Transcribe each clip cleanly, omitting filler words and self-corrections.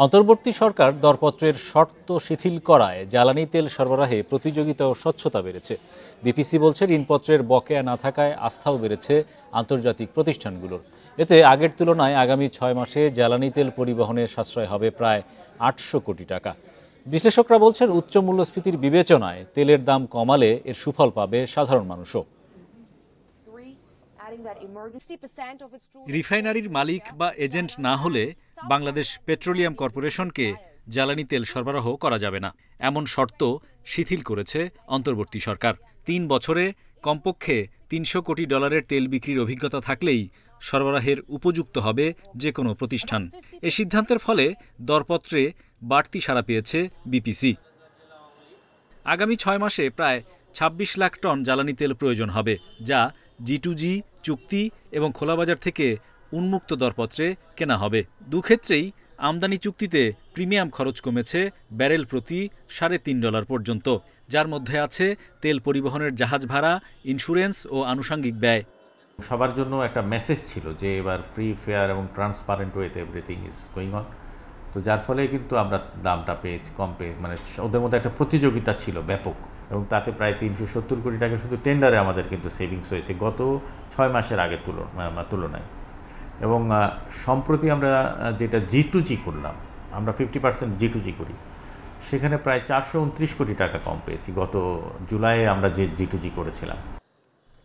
অন্তর্বর্তী সরকার দরপত্রের শর্ত শিথিল করায় জ্বালানি তেল সরবরাহে প্রতিযোগিতা ও স্বচ্ছতা বেড়েছে। বিপিসি বলছে ঋণপত্রের বকেয়া না থাকায় আস্থাও বেড়েছে আন্তর্জাতিক প্রতিষ্ঠানগুলোর। এতে আগের তুলনায় আগামী 6 মাসে জ্বালানি তেল পরিবহনের সাশ্রয় হবে প্রায় 800 কোটি টাকা। বিশ্লেষকরা বলছেন উচ্চ মূল্যস্ফীতির বিবেচনায় তেলের দাম কমালে এর সুফল পাবে সাধারণ মানুষও। রিফাইনারির মালিক বা এজেন্ট না হলে বাংলাদেশ পেট্রোলিয়াম কর্পোরেশনকে জ্বালানি তেল সরবরাহ করা যাবে না, এমন শর্ত শিথিল করেছে অন্তর্বর্তী সরকার। 3 বছরে কমপক্ষে $300 কোটি তেল বিক্রির অভিজ্ঞতা থাকলেই সরবরাহের উপযুক্ত হবে যে কোনো প্রতিষ্ঠান। এ সিদ্ধান্তের ফলে দরপত্রে বাড়তি সাড়া পেয়েছে বিপিসি। আগামী 6 মাসে প্রায় 26 লাখ টন জ্বালানি তেল প্রয়োজন হবে, যা G2G চুক্তি এবং খোলাবাজার থেকে উন্মুক্ত দরপত্রে কেনা হবে। দুক্ষেত্রেই আমদানি চুক্তিতে প্রিমিয়াম খরচ কমেছে ব্যারেল প্রতি $3.5 পর্যন্ত, যার মধ্যে আছে তেল পরিবহনের জাহাজ ভাড়া, ইন্স্যুরেন্স ও আনুষঙ্গিক ব্যয়। সবার জন্য একটা মেসেজ ছিল যে এবার ফ্রি, ফেয়ার এবং ট্রান্সপারেন্ট ওয়েতে এভরিথিং ইজ গোয়িং অন। তো যার ফলে কিন্তু আমরা দামটা পেয়েছি কম পেয়ে, মানে ওদের মধ্যে একটা প্রতিযোগিতা ছিল ব্যাপক, এবং তাতে প্রায় 370 কোটি টাকা শুধু টেন্ডারে আমাদের কিন্তু সেভিংস হয়েছে গত 6 মাসের আগের তুলনায়। এবং সম্প্রতি আমরা যেটা G2G করলাম, আমরা 50% G2G করি, সেখানে প্রায় 429 কোটি টাকা কম পেয়েছি গত জুলাইয়ে আমরা যে G2G করেছিলাম।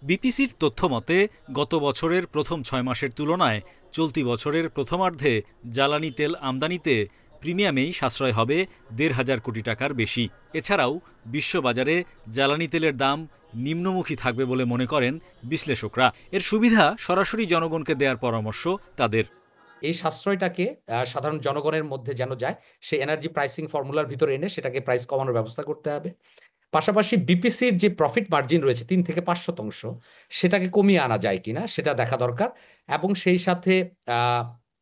বিপিসির তথ্য মতে গত বছরের প্রথম 6 মাসের তুলনায় চলতি বছরের প্রথমার্ধে জ্বালানি তেল আমদানিতে প্রিমিয়ামেই সাশ্রয় হবে 1,500 কোটি টাকার বেশি। এছাড়াও বিশ্ববাজারে জ্বালানি তেলের দাম নিম্নমুখী থাকবে বলে মনে করেন বিশ্লেষকরা। এর সুবিধা সরাসরি জনগণকে দেওয়ার পরামর্শ তাদের। এই সাশ্রয়টাকে সাধারণ জনগণের মধ্যে যেন যায়, সেই এনার্জি প্রাইসিং ফর্মুলার ভিতরে এনে সেটাকে প্রাইস কমানোর ব্যবস্থা করতে হবে। পাশাপাশি বিপিসির যে প্রফিট মার্জিন রয়েছে 3 থেকে 5%, সেটাকে কমিয়ে আনা যায় কিনা সেটা দেখা দরকার। এবং সেই সাথে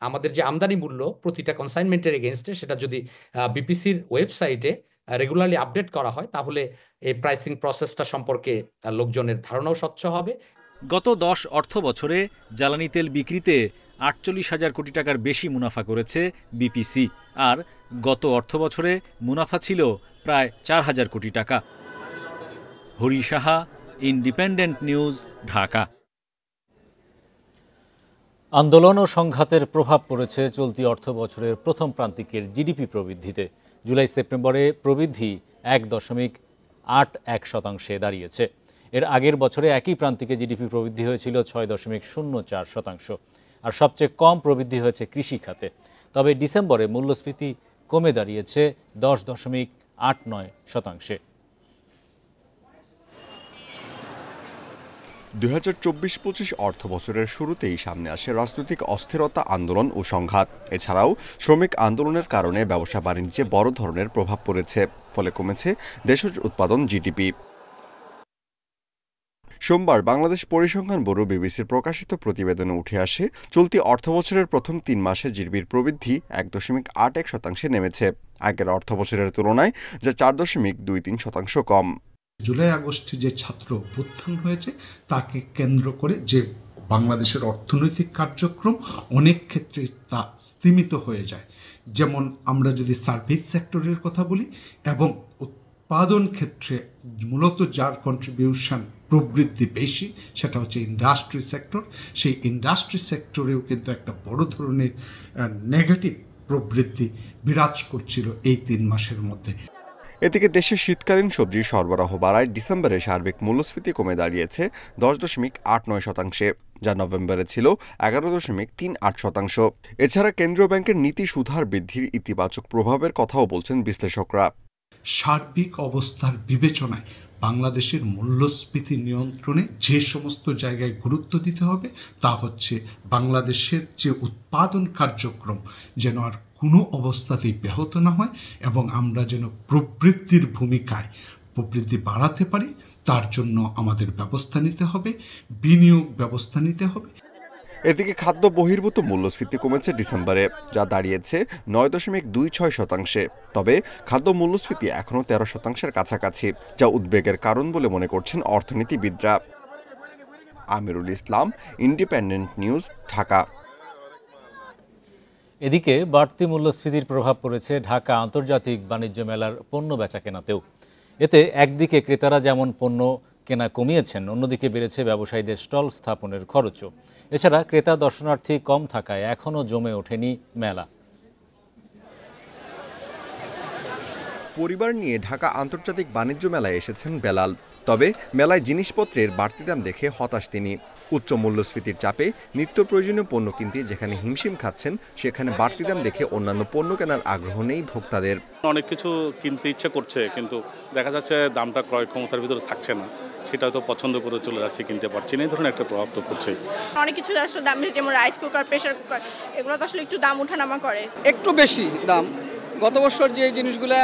আমাদের যে আমদানি মূল্য প্রতিটা কনসাইনমেন্টের এগেনস্টে, সেটা যদি বিপিসির ওয়েবসাইটে রেগুলারলি আপডেট করা হয়, তাহলে এই প্রাইসিং প্রসেসটা সম্পর্কে লোকজনের ধারণাও স্বচ্ছ হবে। গত 10 অর্থ বছরে জ্বালানি তেল বিক্রিতে 48,000 কোটি টাকার বেশি মুনাফা করেছে বিপিসি, আর গত অর্থ বছরে মুনাফা ছিল প্রায় 4,000 কোটি টাকা। Hari Saha, independent news, Dhaka. আন্দোলন ও সংঘাতের প্রভাব পড়েছে চলতি অর্থ বছরের প্রথম প্রান্তিকের জিডিপি প্রবৃদ্ধিতে। জুলাই সেপ্টেম্বরে প্রবৃদ্ধি 1.81% দাঁড়িয়েছে। এর আগের বছরে একই প্রান্তিকে জিডিপি প্রবৃদ্ধি হয়েছিল 6.04%, আর সবচেয়ে কম প্রবৃদ্ধি হয়েছে কৃষি খাতে। তবে ডিসেম্বরে মূল্যস্ফীতি কমে দাঁড়িয়েছে 10.89%। 2024-25 অর্থ বছরের শুরুতেই সামনে আসে রাজনৈতিক অস্থিরতা, আন্দোলন ও সংঘাত। এছাড়াও শ্রমিক আন্দোলনের কারণে ব্যবসা বাণিজ্যে বড় ধরনের প্রভাব পড়েছে, ফলে কমেছে দেশজ উৎপাদন জিডিপি। সোমবার বাংলাদেশ পরিসংখ্যান ব্যুরো বিবিসির প্রকাশিত প্রতিবেদনে উঠে আসে চলতি অর্থবছরের প্রথম 3 মাসে জিডিপির প্রবৃদ্ধি 1.81% নেমেছে আগের অর্থবছরের তুলনায়, যা 4.23% কম। জুলাই আগস্টে যে ছাত্র অভ্যুত্থান হয়েছে তাকে কেন্দ্র করে যে বাংলাদেশের অর্থনৈতিক কার্যক্রম অনেক ক্ষেত্রে তা স্তীমিত হয়ে যায়। যেমন আমরা যদি সার্ভিস সেক্টরের কথা বলি, এবং উৎপাদন ক্ষেত্রে মূলত যার কন্ট্রিবিউশন প্রবৃদ্ধি বেশি সেটা হচ্ছে ইন্ডাস্ট্রি সেক্টর। সেই ইন্ডাস্ট্রি সেক্টরেও কিন্তু একটা বড় ধরনের নেগেটিভ প্রবৃদ্ধি বিরাজ করছিল এই 3 মাসের মধ্যে। এদিকে দেশে শীতকালীন সবজির সরবরাহ বাড়ায় ডিসেম্বরে সার্বিক মূল্যস্ফীতি কমে দাঁড়িয়েছে 10.89%, যা নভেম্বরে ছিল 11.38%। এছাড়া কেন্দ্রীয় ব্যাংকের নীতি সুদহার বৃদ্ধির ইতিবাচক প্রভাবের কথাও বলছেন বিশ্লেষকরা। সার্বিক অবস্থার বিবেচনায় বাংলাদেশের মূল্যস্ফীতি নিয়ন্ত্রণে যে সমস্ত জায়গায় গুরুত্ব দিতে হবে তা হচ্ছে বাংলাদেশের যে উৎপাদন কার্যক্রম যেন আর কোনো অবস্থাতেই ব্যাহত না হয়, এবং আমরা যেন প্রবৃদ্ধির ভূমিকায় প্রবৃদ্ধি বাড়াতে পারি, তার জন্য আমাদের ব্যবস্থা নিতে হবে, বিনিয়োগ ব্যবস্থা নিতে হবে। এদিকে খাদ্য বহির্ভূত মূল্যস্ফীতি কমেছে ডিসেম্বরে, যা দাঁড়িয়েছে 9.26%। তবে খাদ্য মূল্যস্ফীতি এখনও 13%-এর কাছাকাছি, যা উদ্বেগের কারণ বলে মনে করছেন অর্থনীতিবিদরা। Amirul Islam, independent news, Dhaka. এদিকে বাড়তি মূল্যস্ফীতির প্রভাব পড়েছে ঢাকা আন্তর্জাতিক বাণিজ্য মেলার পণ্য বেচাকেনাতেও। এতে একদিকে ক্রেতারা যেমন পণ্য কেনা কমিয়েছেন, অন্যদিকে বেড়েছে ব্যবসায়ীদের স্টল স্থাপনের খরচও। এছাড়া ক্রেতা দর্শনার্থী কম থাকায় এখনও জমে ওঠেনি মেলা। পরিবার নিয়ে ঢাকা আন্তর্জাতিক বাণিজ্য মেলায় এসেছেন বেলাল। তবে মেলায় জিনিসপত্রের বাড়তি দাম দেখে হতাশ তিনি। উচ্চ মূল্যস্ফীতির চাপে নিত্য প্রয়োজনীয় পণ্য কিনতে যেখানে হিমশিম খাচ্ছেন, সেখানে বাড়তি দাম দেখে অন্যান্য পণ্য কেনার আগ্রহ নেই ভোক্তাদের। অনেক কিছু কিনতে ইচ্ছা করছে, কিন্তু দেখা যাচ্ছে দামটা ক্রয় ক্ষমতার ভিতরে থাকছে না, সেটা তো পছন্দ করে চলে যাচ্ছে, কিনতে পারছি না। এই ধরনের একটা প্রভাব তো পড়ছে। অনেক কিছু আসলে দাম বেশি, যেমন রাইস কুকার, প্রেসার কুকার, এগুলো তো আসলে একটু দাম ওঠানামা করে। একটু বেশি দাম। গত বছর যে জিনিসগুলা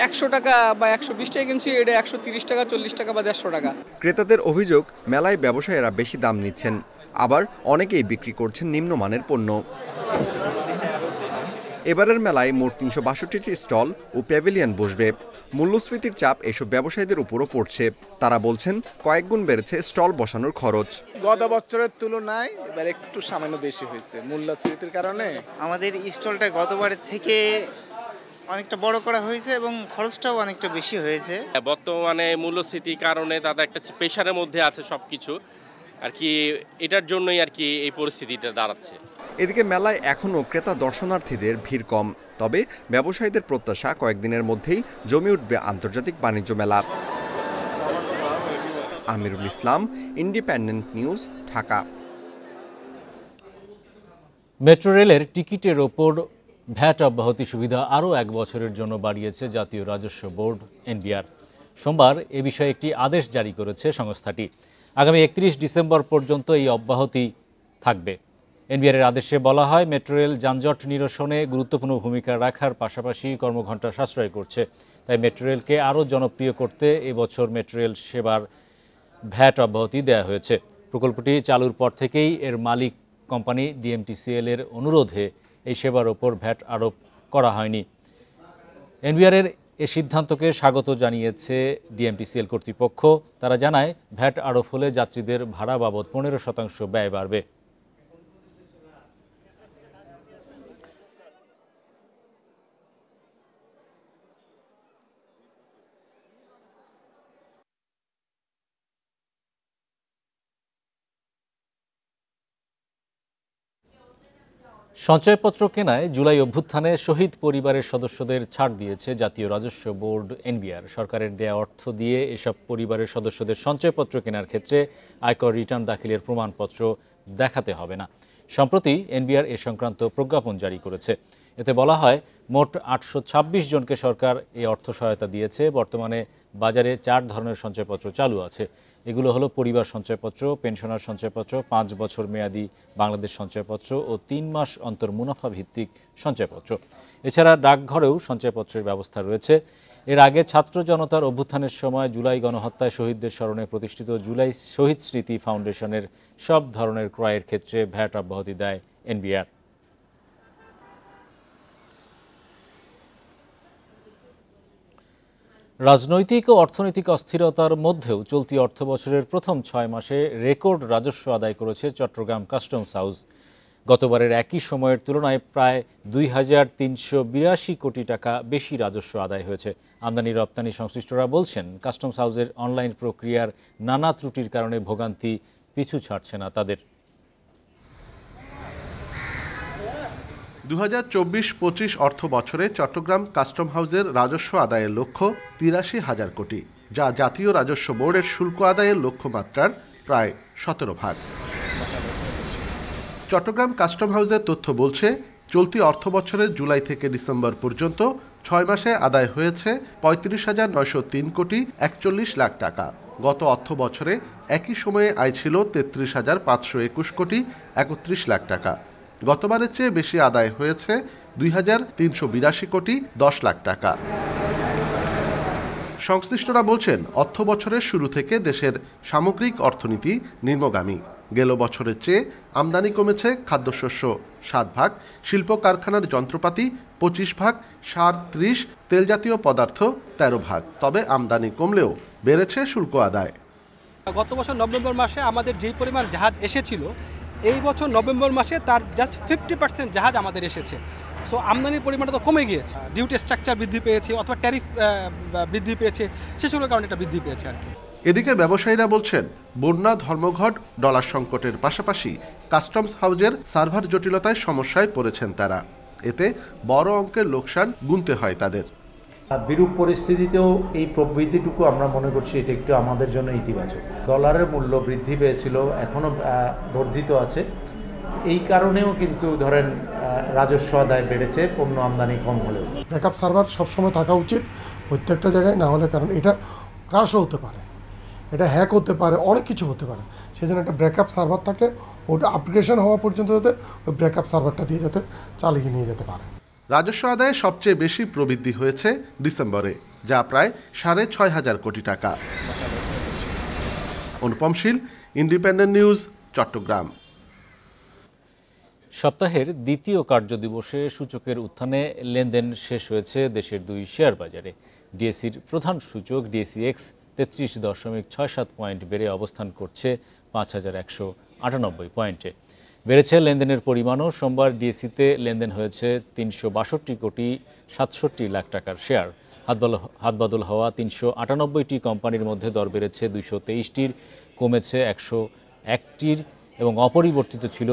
100 টাকা বা 120 টাকা কিনছি, এটা 130 টাকা, 40 টাকা বা 150 টাকা। ক্রেতাদের অভিযোগ, মেলায় ব্যবসায়ীরা বেশি দাম নিচ্ছেন, আবার অনেকেই বিক্রি করছেন নিম্নমানের পণ্য। এবারের মেলায় মোট 362টি স্টল ও প্যাভিলিয়ন বসবে। মূল্যস্ফীতির চাপ এসব ব্যবসায়ীদের উপরও পড়ছে। তারা বলছেন কয়েকগুণ বেড়েছে স্টল বসানোর খরচ। গত বছরের তুলনায় এবার একটু সামান্য বেশি হয়েছে মূল্যস্ফীতির কারণে। আমাদের স্টলটা গতবারের থেকে অনেকটা বড় করা হয়েছে এবং খরচটাও অনেকটা বেশি হয়েছে। বর্তমানে মূল্যস্ফীতির কারণে তাদের একটা প্রেশারের মধ্যে আছে সবকিছু আর কি, এটার জন্যই আর কি এই পরিস্থিতিটা দাঁড়াচ্ছে। এদিকে মেলায় এখনও ক্রেতা দর্শনার্থীদের ভিড় কম। তবে ব্যবসায়ীদের প্রত্যাশা কয়েকদিনের মধ্যেই জমে উঠবে আন্তর্জাতিক বাণিজ্য মেলা। Amirul Islam, independent news, Dhaka. Metro রেলের টিকিটের ওপর ভ্যাট অব্যাহতি সুবিধা আরও 1 বছরের জন্য বাড়িয়েছে জাতীয় রাজস্ব বোর্ড এনবিআর। সোমবার এ বিষয়ে একটি আদেশ জারি করেছে সংস্থাটি। আগামী 31 ডিসেম্বর পর্যন্ত এই অব্যাহতি থাকবে। এনবিআরের আদেশে বলা হয়, মেট্রো রেল যানজট নিরসনে গুরুত্বপূর্ণ ভূমিকা রাখার পাশাপাশি কর্মঘণ্টা সাশ্রয় করছে। তাই মেট্রো রেলকে আরও জনপ্রিয় করতে এবছর মেট্রো রেল সেবার ভ্যাট অব্যাহতি দেওয়া হয়েছে। প্রকল্পটি চালুর পর থেকেই এর মালিক কোম্পানি ডিএমটিসিএল এর অনুরোধে এই সেবার ওপর ভ্যাট আরোপ করা হয়নি। এনবিআরের এ সিদ্ধান্তকে স্বাগত জানিয়েছে ডিএমটিসিএল কর্তৃপক্ষ। তারা জানায়, ভ্যাট আরোপ হলে যাত্রীদের ভাড়া বাবদ 15% ব্যয় বাড়বে। সঞ্চয়পত্র কেনায় জুলাই অভ্যুত্থানে শহীদ পরিবারের সদস্যদের ছাড় দিয়েছে জাতীয় রাজস্ব বোর্ড এনবিআর। সরকারের দেয়া অর্থ দিয়ে এসব পরিবারের সদস্যদের সঞ্চয়পত্র কেনার ক্ষেত্রে আয়কর রিটার্ন দাখিলের প্রমাণপত্র দেখাতে হবে না। সম্প্রতি এনবিআর এ সংক্রান্ত প্রজ্ঞাপন জারি করেছে। এতে বলা হয়, মোট 826 জনকে সরকার এই অর্থ সহায়তা দিয়েছে। বর্তমানে বাজারে 4 ধরনের সঞ্চয়পত্র চালু আছে। এগুলো হলো পরিবার সঞ্চয়পত্র, পেনশনার সঞ্চয়পত্র, 5 বছর মেয়াদি বাংলাদেশ সঞ্চয়পত্র ও 3 মাস অন্তর মুনাফা ভিত্তিক সঞ্চয়পত্র। এছাড়া ডাকঘরেও সঞ্চয়পত্রের ব্যবস্থা রয়েছে। এর আগে ছাত্র জনতার অভ্যুত্থানের সময় জুলাই গণহত্যায় শহীদদের স্মরণে প্রতিষ্ঠিত জুলাই শহীদ স্মৃতি ফাউন্ডেশনের সব ধরনের ক্রয়ের ক্ষেত্রে ভ্যাট অব্যাহতি দেয় এনবিআর। রাজনৈতিক ও অর্থনৈতিক অস্থিরতার মধ্যেও চলতি অর্থবছরের প্রথম 6 মাসে রেকর্ড রাজস্ব আদায় করেছে চট্টগ্রাম কাস্টমস হাউস। গতবারের একই সময়ের তুলনায় প্রায় 2382 কোটি টাকা বেশি রাজস্ব আদায় হয়েছে। আমদানি রপ্তানি সংশ্লিষ্টরা বলছেন, কাস্টমস হাউসের অনলাইন প্রক্রিয়ার নানা ত্রুটির কারণে ভোগান্তি পিছু ছাড়ছে না তাদের। 2024-25 অর্থ বছরে চট্টগ্রাম কাস্টম হাউসের রাজস্ব আদায়ের লক্ষ্য 83,000 কোটি, যা জাতীয় রাজস্ব বোর্ডের শুল্ক আদায়ের লক্ষ্যমাত্রার প্রায় 17 ভাগ। চট্টগ্রাম কাস্টম হাউসের তথ্য বলছে, চলতি অর্থ বছরের জুলাই থেকে ডিসেম্বর পর্যন্ত 6 মাসে আদায় হয়েছে 35,903 কোটি 41 লাখ টাকা। গত অর্থ বছরে একই সময়ে আয় ছিল 33,521 কোটি 31 লাখ টাকা। গতবারের চেয়ে বেশি আদায় হয়েছে 2,382 কোটি 10 লাখ টাকা। সংশ্লিষ্টরা বলছেন, অর্থ বছরের শুরু থেকে দেশের সামগ্রিক অর্থনীতি নিম্নগামী। গেল বছরের চেয়ে আমদানি কমেছে খাদ্যশস্য 7 ভাগ, শিল্প কারখানার যন্ত্রপাতি 25 ভাগ, সার 30, তেলজাতীয় পদার্থ 13 ভাগ। তবে আমদানি কমলেও বেড়েছে শুল্ক আদায়। গত বছর নভেম্বর মাসে আমাদের যে পরিমাণ জাহাজ এসেছিল, এই বছর নভেম্বর মাসে তার জাস্ট 50% জাহাজ আমাদের এসেছে। সো আমদানির পরিমাণটা তো কমে গিয়েছে, ডিউটি স্ট্রাকচার বৃদ্ধি পেয়েছে অথবা ট্যারিফ বৃদ্ধি পেয়েছে, সেসবের কারণে এটা বৃদ্ধি পেয়েছে আর কি। এদিকে ব্যবসায়ীরা বলছেন বন্যা, ধর্মঘট, ডলার সংকটের পাশাপাশি কাস্টমস হাউজের সার্ভার জটিলতায় সমস্যায় পড়েছেন তারা। এতে বড় অঙ্কের লোকসান গুনতে হয় তাদের। বিরূপ পরিস্থিতিতেও এই প্রবৃদ্ধিটুকু আমরা মনে করছি এটা একটু আমাদের জন্য ইতিবাচক। ডলারের মূল্য বৃদ্ধি পেয়েছিল, এখনও বর্ধিত আছে। এই কারণেও কিন্তু ধরেন রাজস্ব আদায় বেড়েছে, পণ্য আমদানি কম হলেও। ব্যাকআপ সার্ভার সবসময় থাকা উচিত প্রত্যেকটা জায়গায়, না হলে কারণ এটা ক্রাশও হতে পারে, এটা হ্যাক হতে পারে, অনেক কিছু হতে পারে। সেজন্য একটা ব্যাকআপ সার্ভার থাকলে ওটা আপগ্রেডেশন হওয়া পর্যন্ত যাতে ওই ব্যাকআপ সার্ভারটা দিয়ে যাতে চালিয়ে নিয়ে যেতে পারে। রাজস্ব আদায়ে সবচেয়ে বেশি প্রবৃদ্ধি হয়েছে ডিসেম্বরে, যা প্রায় 6,500 কোটি টাকা। অনুপম শীল, ইন্ডিপেন্ডেন্ট নিউজ, চট্টগ্রাম। সপ্তাহের দ্বিতীয় কার্যদিবসে সূচকের উত্থানে লেনদেন শেষ হয়েছে দেশের দুই শেয়ার বাজারে। ডিএসইর প্রধান সূচক ডিএসইএক্স 33.67 পয়েন্ট বেড়ে অবস্থান করছে 5,198 পয়েন্টে। বেড়েছে লেনদেনের পরিমাণও। সোমবার ডিএসইতে লেনদেন হয়েছে 362 কোটি 67 লাখ টাকার শেয়ার। হাতবদল হওয়া 398টি কোম্পানির মধ্যে দর বেড়েছে 223টির, কমেছে 101টির এবং অপরিবর্তিত ছিল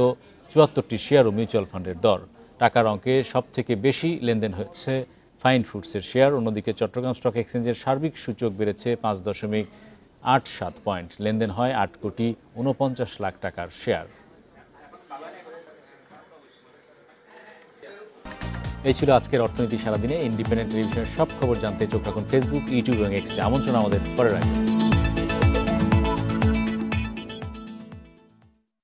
74টি শেয়ার ও মিউচুয়াল ফান্ডের দর। টাকার অঙ্কে সবথেকে বেশি লেনদেন হয়েছে ফাইন ফুডসের শেয়ার। অন্যদিকে চট্টগ্রাম স্টক এক্সচেঞ্জের সার্বিক সূচক বেড়েছে 5.87 পয়েন্ট। লেনদেন হয় 8 কোটি 49 লাখ টাকার শেয়ার। এই ছিল আজকের অর্থনীতি সারাদিনে। ইন্ডিপেন্ডেন্ট টেলিভিশনের সব খবর জানতে চোখ রাখুন ফেসবুক, ইউটিউব এবং এক্সে। আমন্ত্রণ আমাদের পরে রাখবেন।